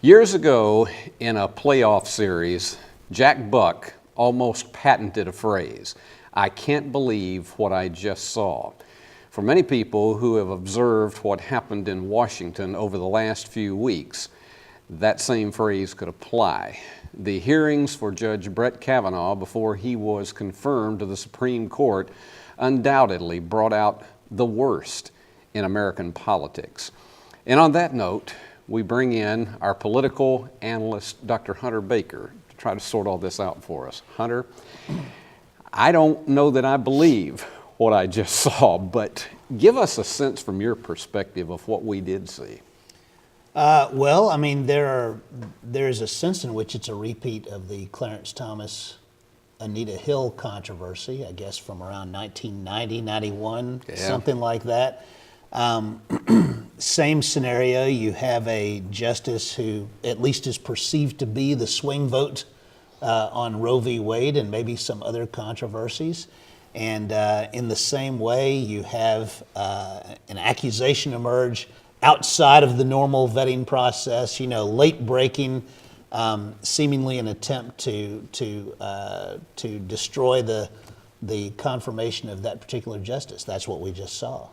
Years ago, in a playoff series, Jack Buck almost patented a phrase, "I can't believe what I just saw." For many people who have observed what happened in Washington over the last few weeks, that same phrase could apply. The hearings for Judge Brett Kavanaugh before he was confirmed to the Supreme Court undoubtedly brought out the worst in American politics. And on that note, we bring in our political analyst, Dr. Hunter Baker, to try to sort all this out for us. Hunter, I don't know that I believe what I just saw, but give us a sense from your perspective of what we did see. Well, I mean, there's a sense in which it's a repeat of the Clarence Thomas, Anita Hill controversy, I guess from around 1990, 91, something like that. Same scenario, you have a justice who at least is perceived to be the swing vote on Roe v. Wade and maybe some other controversies. And in the same way, you have an accusation emerge outside of the normal vetting process, late breaking, seemingly an attempt to destroy the confirmation of that particular justice. That's what we just saw.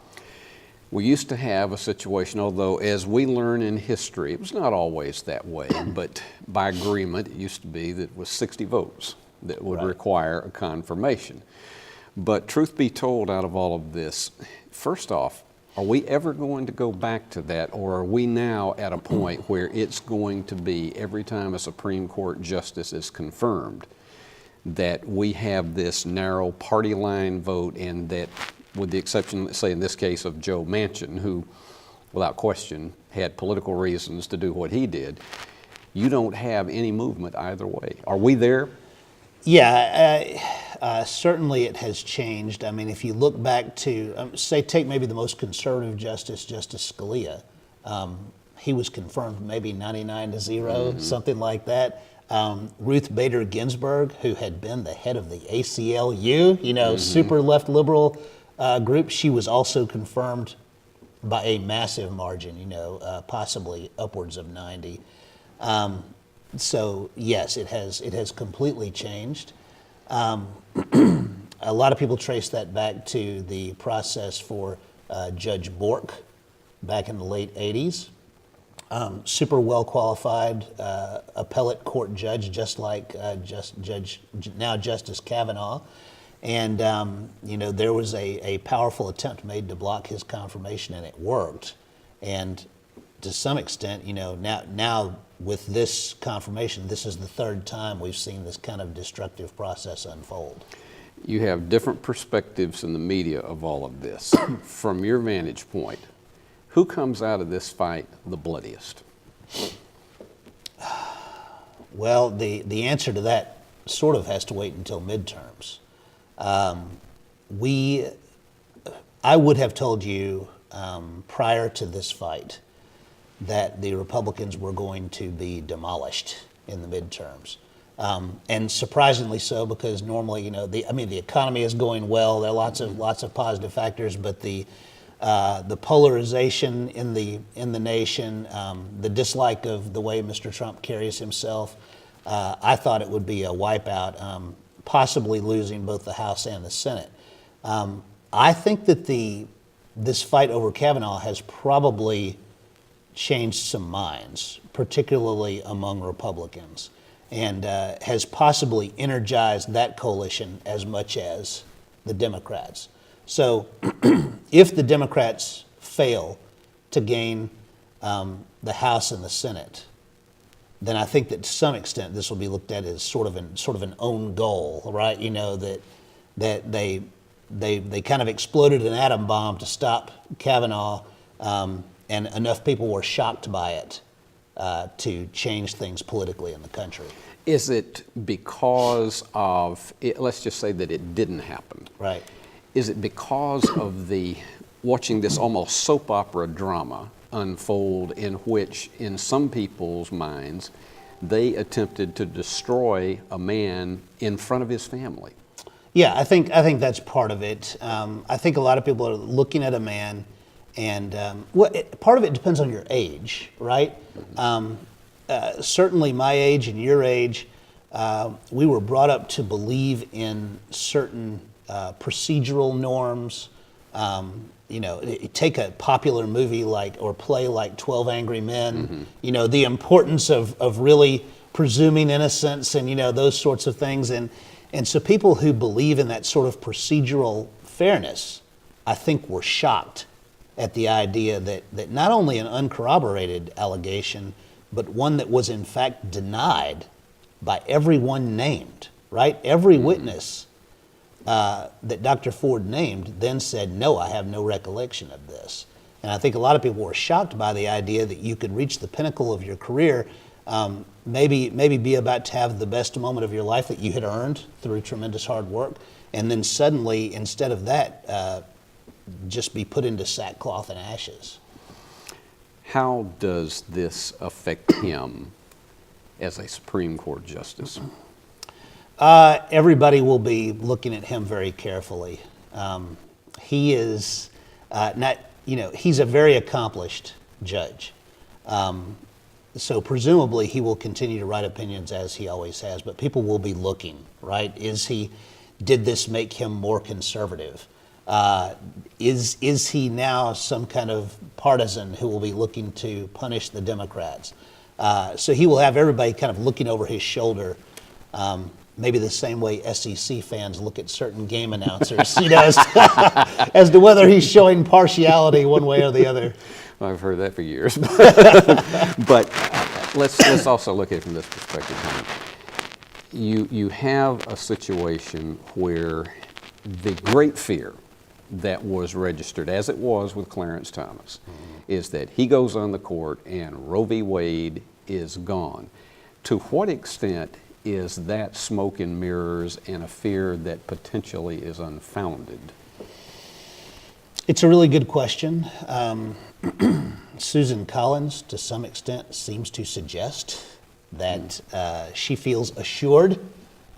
We used to have a situation, although as we learn in history, it was not always that way, but by agreement, it used to be that it was 60 votes that would require a confirmation. But truth be told, out of all of this, first off, are we ever going to go back to that, or are we now at a point where it's going to be every time a Supreme Court justice is confirmed that we have this narrow party line vote, and that, with the exception, let's say in this case of Joe Manchin, who without question had political reasons to do what he did, you don't have any movement either way. Are we there? Yeah, certainly it has changed. I mean, if you look back to, take maybe the most conservative justice, Justice Scalia. He was confirmed maybe 99-0, something like that. Ruth Bader Ginsburg, who had been the head of the ACLU, super left liberal group, she was also confirmed by a massive margin, possibly upwards of 90. So yes, it has completely changed. A lot of people trace that back to the process for Judge Bork back in the late 80s. Super well qualified appellate court judge, just like now Justice Kavanaugh. And there was a powerful attempt made to block his confirmation, and it worked. And to some extent, now with this confirmation, this is the third time we've seen this kind of destructive process unfold. You have different perspectives in the media of all of this. From your vantage point, who comes out of this fight the bloodiest? Well, the answer to that sort of has to wait until midterms. I would have told you prior to this fight that the Republicans were going to be demolished in the midterms. And surprisingly so, because normally, the economy is going well. There are lots of positive factors, but the polarization in the nation, the dislike of the way Mr. Trump carries himself, I thought it would be a wipeout, possibly losing both the House and the Senate. I think that this fight over Kavanaugh has probably changed some minds, particularly among Republicans, and has possibly energized that coalition as much as the Democrats. So if the Democrats fail to gain the House and the Senate, then I think that to some extent this will be looked at as sort of an own goal, right? That they kind of exploded an atom bomb to stop Kavanaugh, and enough people were shocked by it to change things politically in the country. Is it because of it, let's just say that it didn't happen? Right. Is it because of watching this almost soap opera drama unfold, in which, in some people's minds, they attempted to destroy a man in front of his family? Yeah, I think that's part of it. I think a lot of people are looking at a man, and part of it depends on your age, right? certainly my age and your age, we were brought up to believe in certain procedural norms. Take a popular movie or play like 12 Angry Men, the importance of really presuming innocence and, those sorts of things. And so people who believe in that sort of procedural fairness, I think, were shocked at the idea that not only an uncorroborated allegation, but one that was in fact denied by everyone named, right? Every witness that Dr. Ford named then said, no, I have no recollection of this. And I think a lot of people were shocked by the idea that you could reach the pinnacle of your career, maybe be about to have the best moment of your life that you had earned through tremendous hard work, and then suddenly, instead of that, just be put into sackcloth and ashes. How does this affect him as a Supreme Court justice? Everybody will be looking at him very carefully. He is he's a very accomplished judge. So presumably he will continue to write opinions as he always has, but people will be looking, right? Did this make him more conservative? Is he now some kind of partisan who will be looking to punish the Democrats? So he will have everybody kind of looking over his shoulder, maybe the same way SEC fans look at certain game announcers, as to whether he's showing partiality one way or the other. I've heard that for years. But let's also look at it from this perspective, Tom. You have a situation where the great fear that was registered, as it was with Clarence Thomas, is that he goes on the court and Roe v. Wade is gone. To what extent is that smoke and mirrors and a fear that potentially is unfounded? It's a really good question. Susan Collins, to some extent, seems to suggest that she feels assured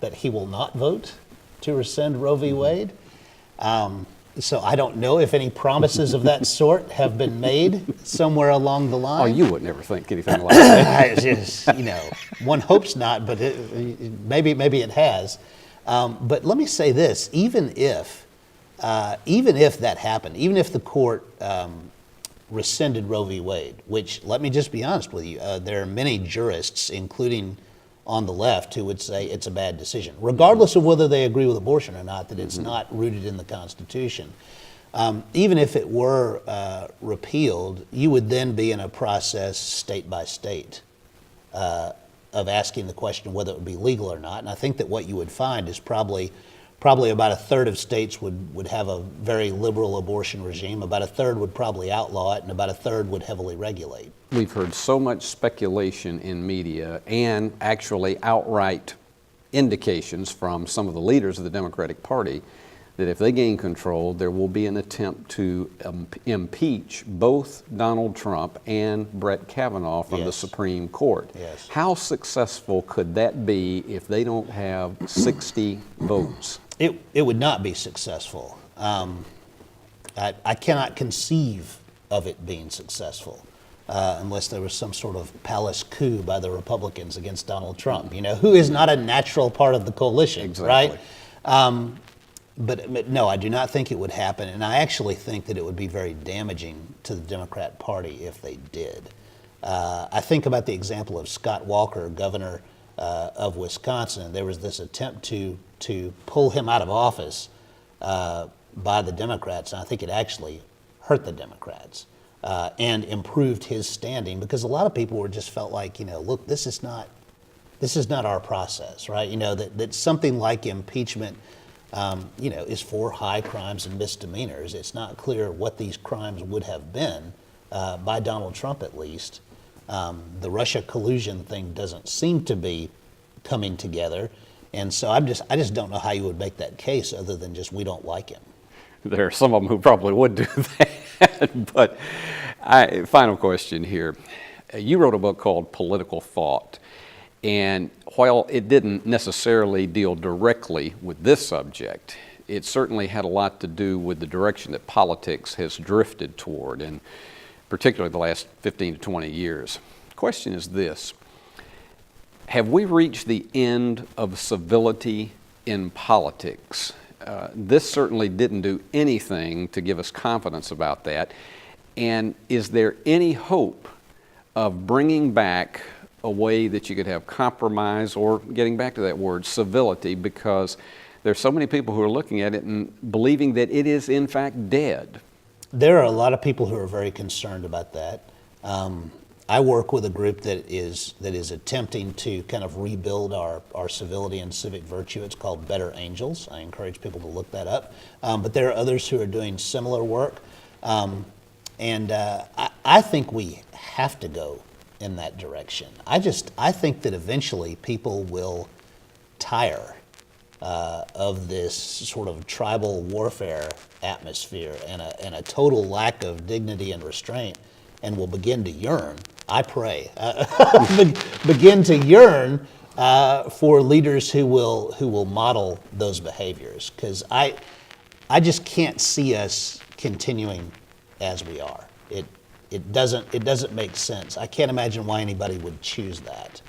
that he will not vote to rescind Roe v. Wade. So I don't know if any promises of that sort have been made somewhere along the line. Oh, you would never think anything like that. One hopes not, but maybe it has. But let me say this: even if that happened, even if the court rescinded Roe v. Wade, which, let me just be honest with you, there are many jurists, including on the left, who would say it's a bad decision, regardless of whether they agree with abortion or not, that it's not rooted in the Constitution. Even if it were repealed, you would then be in a process state by state of asking the question whether it would be legal or not. And I think that what you would find is probably about a third of states would have a very liberal abortion regime, about a third would probably outlaw it, and about a third would heavily regulate. We've heard so much speculation in media and actually outright indications from some of the leaders of the Democratic Party that if they gain control, there will be an attempt to impeach both Donald Trump and Brett Kavanaugh from the Supreme Court. Yes. How successful could that be if they don't have 60 votes? It would not be successful. I cannot conceive of it being successful unless there was some sort of palace coup by the Republicans against Donald Trump, who is not a natural part of the coalition, right? But no, I do not think it would happen, and I actually think that it would be very damaging to the Democrat Party if they did. I think about the example of Scott Walker, governor of Wisconsin. There was this attempt to pull him out of office by the Democrats, and I think it actually hurt the Democrats and improved his standing, because a lot of people just felt like, look, this is not our process, right? That something like impeachment is for high crimes and misdemeanors. It's not clear what these crimes would have been, by Donald Trump at least. The Russia collusion thing doesn't seem to be coming together, and so I just don't know how you would make that case other than just we don't like him. There are some of them who probably would do that. But final question here. You wrote a book called Political Thought. And while it didn't necessarily deal directly with this subject, it certainly had a lot to do with the direction that politics has drifted toward, and particularly the last 15 to 20 years. The question is this: Have we reached the end of civility in politics? This certainly didn't do anything to give us confidence about that. And is there any hope of bringing back a way that you could have compromise, or getting back to that word, civility, because there's so many people who are looking at it and believing that it is in fact dead? There are a lot of people who are very concerned about that. I work with a group that is attempting to kind of rebuild our civility and civic virtue. It's called Better Angels. I encourage people to look that up. But there are others who are doing similar work. I think we have to go in that direction. I think that eventually people will tire of this sort of tribal warfare atmosphere and a total lack of dignity and restraint, and will begin to yearn, I pray, begin to yearn for leaders who will model those behaviors. Because I just can't see us continuing as we are. It doesn't make sense. I can't imagine why anybody would choose that.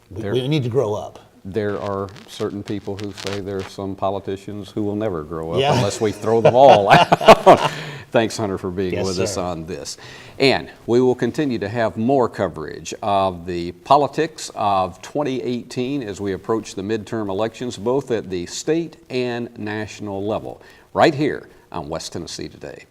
We need to grow up. There are certain people who say there are some politicians who will never grow up Yeah. unless we throw them all out. Thanks, Hunter, for being Yes, with us sir. on this. And we will continue to have more coverage of the politics of 2018 as we approach the midterm elections, both at the state and national level, right here on West Tennessee Today.